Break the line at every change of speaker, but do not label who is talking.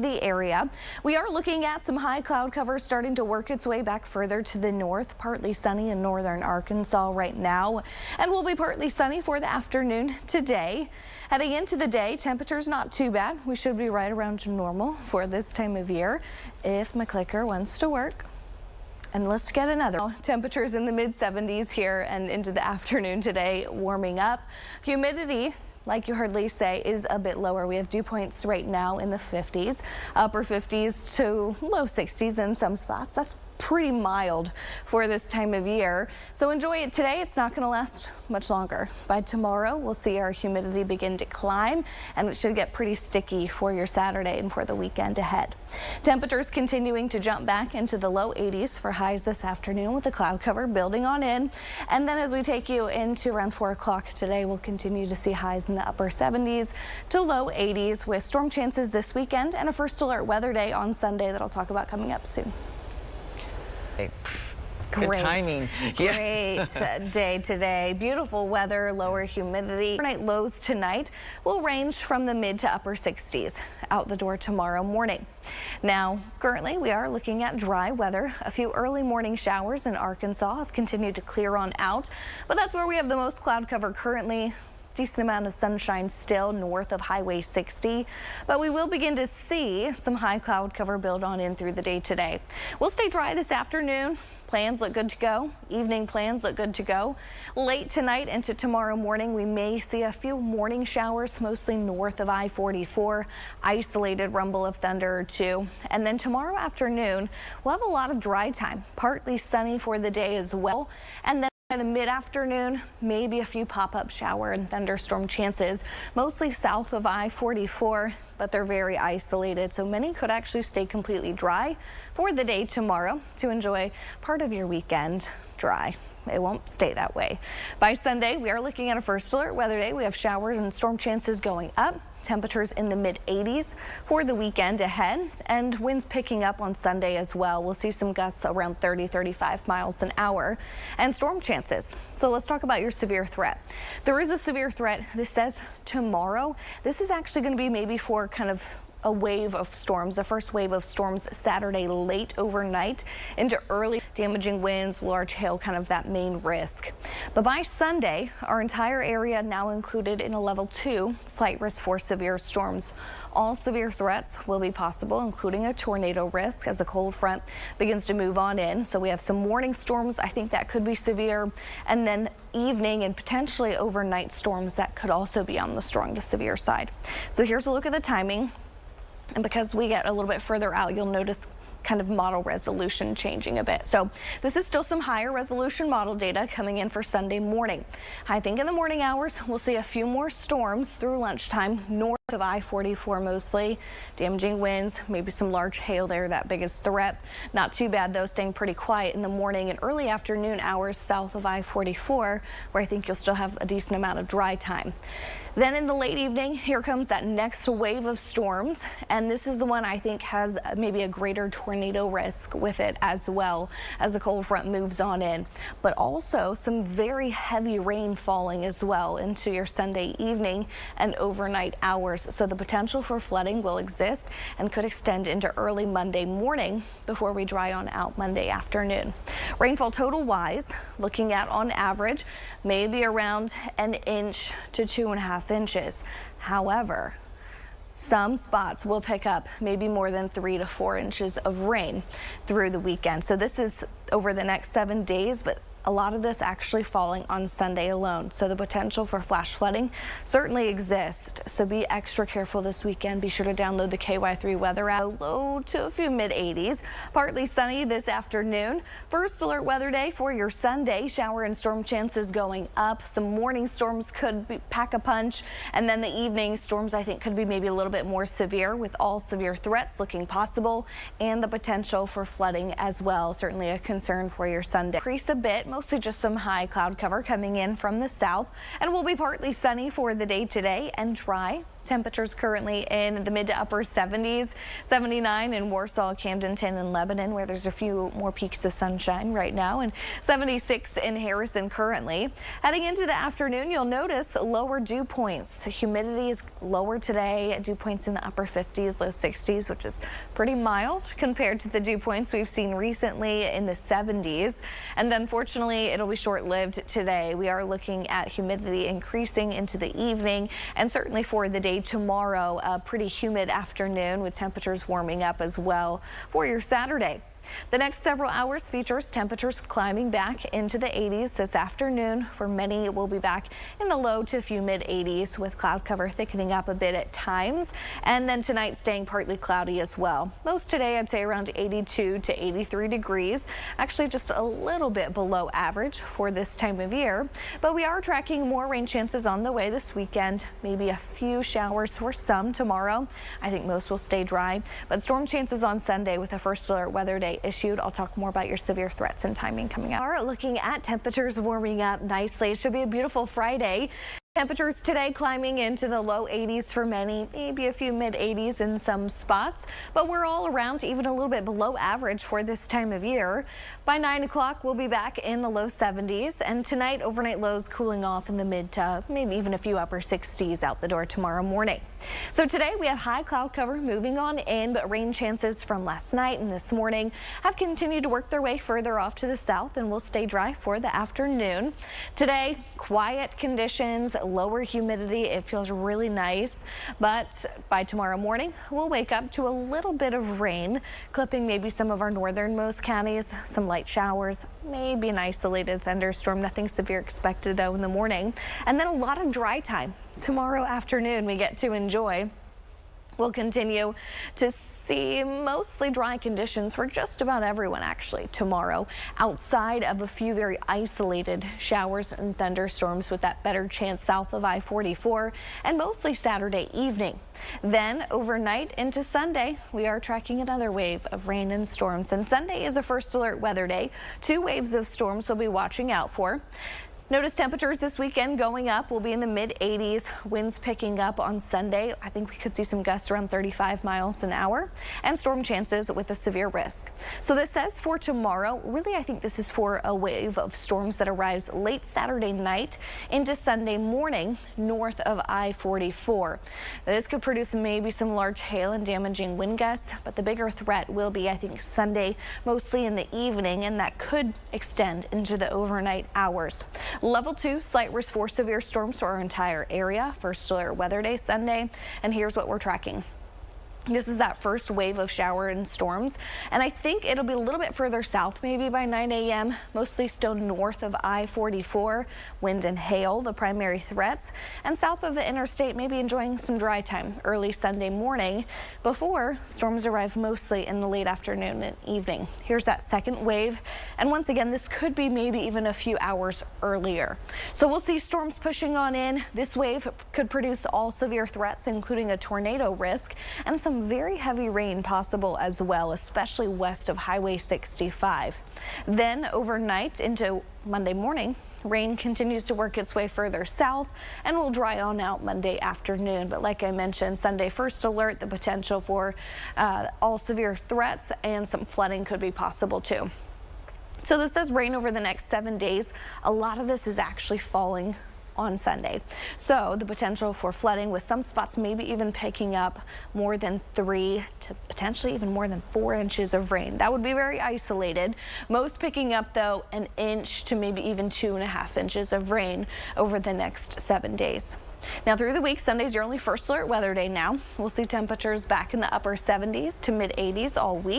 the area. We are looking at some high cloud cover starting to work its way back further to the north. Partly sunny in northern Arkansas right now, and will be partly sunny for the afternoon today. Heading into the day, temperatures not too bad. We should be right around normal for this time of year if my clicker wants to work. And let's get another. Temperatures in the mid 70s here and into the afternoon today, warming up. Humidity, like you heard Lee say, is a bit lower. We have dew points right now in the 50s, upper 50s to low 60s in some spots. That's pretty mild for this time of year. So enjoy it today. It's not going to last much longer. By tomorrow, we'll see our humidity begin to climb, and it should get pretty sticky for your Saturday and for the weekend ahead. Temperatures continuing to jump back into the low 80s for highs this afternoon with the cloud cover building on in. And then as we take you into around 4 o'clock today, we'll continue to see highs in the upper 70s to low 80s with storm chances this weekend and a first alert weather day on Sunday that I'll talk about coming up soon.
Good timing.
Great day today. Beautiful weather, lower humidity. Overnight lows tonight will range from the mid to upper 60s. Out the door tomorrow morning. Now, currently we are looking at dry weather. A few early morning showers in Arkansas have continued to clear on out, but that's where we have the most cloud cover currently. Decent amount of sunshine still north of Highway 60, but we will begin to see some high cloud cover build on in through the day today. We'll stay dry this afternoon. Plans look good to go. Evening plans look good to go. Late tonight into tomorrow morning, we may see a few morning showers, mostly north of I-44, isolated rumble of thunder or two. And then tomorrow afternoon, we'll have a lot of dry time, partly sunny for the day as well. And then by the mid-afternoon, maybe a few pop-up shower and thunderstorm chances, mostly south of I-44, but they're very isolated, so many could actually stay completely dry for the day tomorrow to enjoy part of your weekend dry. It won't stay that way. By Sunday, we are looking at a first alert weather day. We have showers and storm chances going up. Temperatures in the mid 80s for the weekend ahead, and winds picking up on Sunday as well. We'll see some gusts around 30-35 miles an hour and storm chances. So let's talk about your severe threat. There is a severe threat. This says tomorrow. This is actually going to be maybe for kind of a wave of storms, the first wave of storms Saturday late overnight into early, damaging winds, large hail, kind of that main risk. But by Sunday, our entire area now included in a level 2 slight risk for severe storms. All severe threats will be possible, including a tornado risk as a cold front begins to move on in. So we have some morning storms. I think that could be severe, and then evening and potentially overnight storms that could also be on the strong to severe side. So here's a look at the timing. And because we get a little bit further out, you'll notice kind of model resolution changing a bit. So this is still some higher resolution model data coming in for Sunday morning. I think in the morning hours, we'll see a few more storms through lunchtime north of I-44 mostly. Damaging winds, maybe some large hail there, that biggest threat. Not too bad though, staying pretty quiet in the morning and early afternoon hours south of I-44, where I think you'll still have a decent amount of dry time. Then in the late evening, here comes that next wave of storms, and this is the one I think has maybe a greater tornado risk with it as well as the cold front moves on in, but also some very heavy rain falling as well into your Sunday evening and overnight hours. So the potential for flooding will exist and could extend into early Monday morning before we dry on out Monday afternoon. Rainfall total wise, looking at on average, maybe around 1 inch to 2.5 inches. However, some spots will pick up maybe more than 3 to 4 inches of rain through the weekend. So this is over the next 7 days, but a lot of this actually falling on Sunday alone. So the potential for flash flooding certainly exists. So be extra careful this weekend. Be sure to download the KY3 weather app. Low to a few mid 80s. Partly sunny this afternoon. First alert weather day for your Sunday. Shower and storm chances going up. Some morning storms could pack a punch. And then the evening storms I think could be maybe a little bit more severe, with all severe threats looking possible and the potential for flooding as well. Certainly a concern for your Sunday. Increase a bit. Mostly just some high cloud cover coming in from the south, and will be partly sunny for the day today and dry. Temperatures currently in the mid to upper 70s, 79 in Warsaw, Camdenton, and Lebanon, where there's a few more peaks of sunshine right now, and 76 in Harrison currently. Heading into the afternoon, you'll notice lower dew points. Humidity is lower today. Dew points in the upper 50s, low 60s, which is pretty mild compared to the dew points we've seen recently in the 70s. And unfortunately, it'll be short-lived today. We are looking at humidity increasing into the evening, and certainly for the day tomorrow, a pretty humid afternoon with temperatures warming up as well for your Saturday. The next several hours features temperatures climbing back into the 80s this afternoon. For many, it will be back in the low to a few mid 80s with cloud cover thickening up a bit at times. And then tonight staying partly cloudy as well. Most today, I'd say around 82 to 83 degrees. Actually just a little bit below average for this time of year. But we are tracking more rain chances on the way this weekend. Maybe a few showers for some tomorrow. I think most will stay dry. But storm chances on Sunday with a first alert weather day issued. I'll talk more about your severe threats and timing coming up. We're looking at temperatures warming up nicely. It should be a beautiful Friday. Temperatures today climbing into the low 80s for many, maybe a few mid 80s in some spots, but we're all around even a little bit below average for this time of year. By 9 o'clock, we'll be back in the low 70s, and tonight overnight lows cooling off in the mid to maybe even a few upper 60s out the door tomorrow morning. So today we have high cloud cover moving on in, but rain chances from last night and this morning have continued to work their way further off to the south and will stay dry for the afternoon. Today, quiet conditions, lower humidity. It feels really nice, but by tomorrow morning, we'll wake up to a little bit of rain, clipping maybe some of our northernmost counties, some light showers, maybe an isolated thunderstorm, nothing severe expected though in the morning, and then a lot of dry time tomorrow afternoon we get to enjoy. We'll continue to see mostly dry conditions for just about everyone actually tomorrow, outside of a few very isolated showers and thunderstorms with that better chance south of I-44 and mostly Saturday evening. Then overnight into Sunday, we are tracking another wave of rain and storms, and Sunday is a first alert weather day. 2 waves of storms we'll be watching out for. Notice temperatures this weekend going up. We'll be in the mid 80s. Winds picking up on Sunday. I think we could see some gusts around 35 miles an hour, and storm chances with a severe risk. So this says for tomorrow, really I think this is for a wave of storms that arrives late Saturday night into Sunday morning north of I-44. This could produce maybe some large hail and damaging wind gusts, but the bigger threat will be, I think, Sunday, mostly in the evening, and that could extend into the overnight hours. Level 2, slight risk for severe storms for our entire area. First alert weather day Sunday, and here's what we're tracking. This is that first wave of shower and storms, and I think it'll be a little bit further south maybe by 9 a.m. mostly still north of I-44. Wind and hail the primary threats, and south of the interstate maybe enjoying some dry time early Sunday morning before storms arrive mostly in the late afternoon and evening. Here's that second wave, and once again this could be maybe even a few hours earlier. So we'll see storms pushing on in. This wave could produce all severe threats, including a tornado risk and some very heavy rain possible as well, especially west of Highway 65. Then overnight into Monday morning, rain continues to work its way further south and will dry on out Monday afternoon. But like I mentioned, Sunday first alert, the potential for all severe threats and some flooding could be possible too. So this says rain over the next 7 days. A lot of this is actually falling on Sunday. So the potential for flooding with some spots maybe even picking up more than 3 to potentially even more than 4 inches of rain. That would be very isolated. Most picking up though 1 inch to maybe even 2.5 inches of rain over the next 7 days. Now through the week, Sunday's your only first alert weather day now. We'll see temperatures back in the upper 70s to mid 80s all week.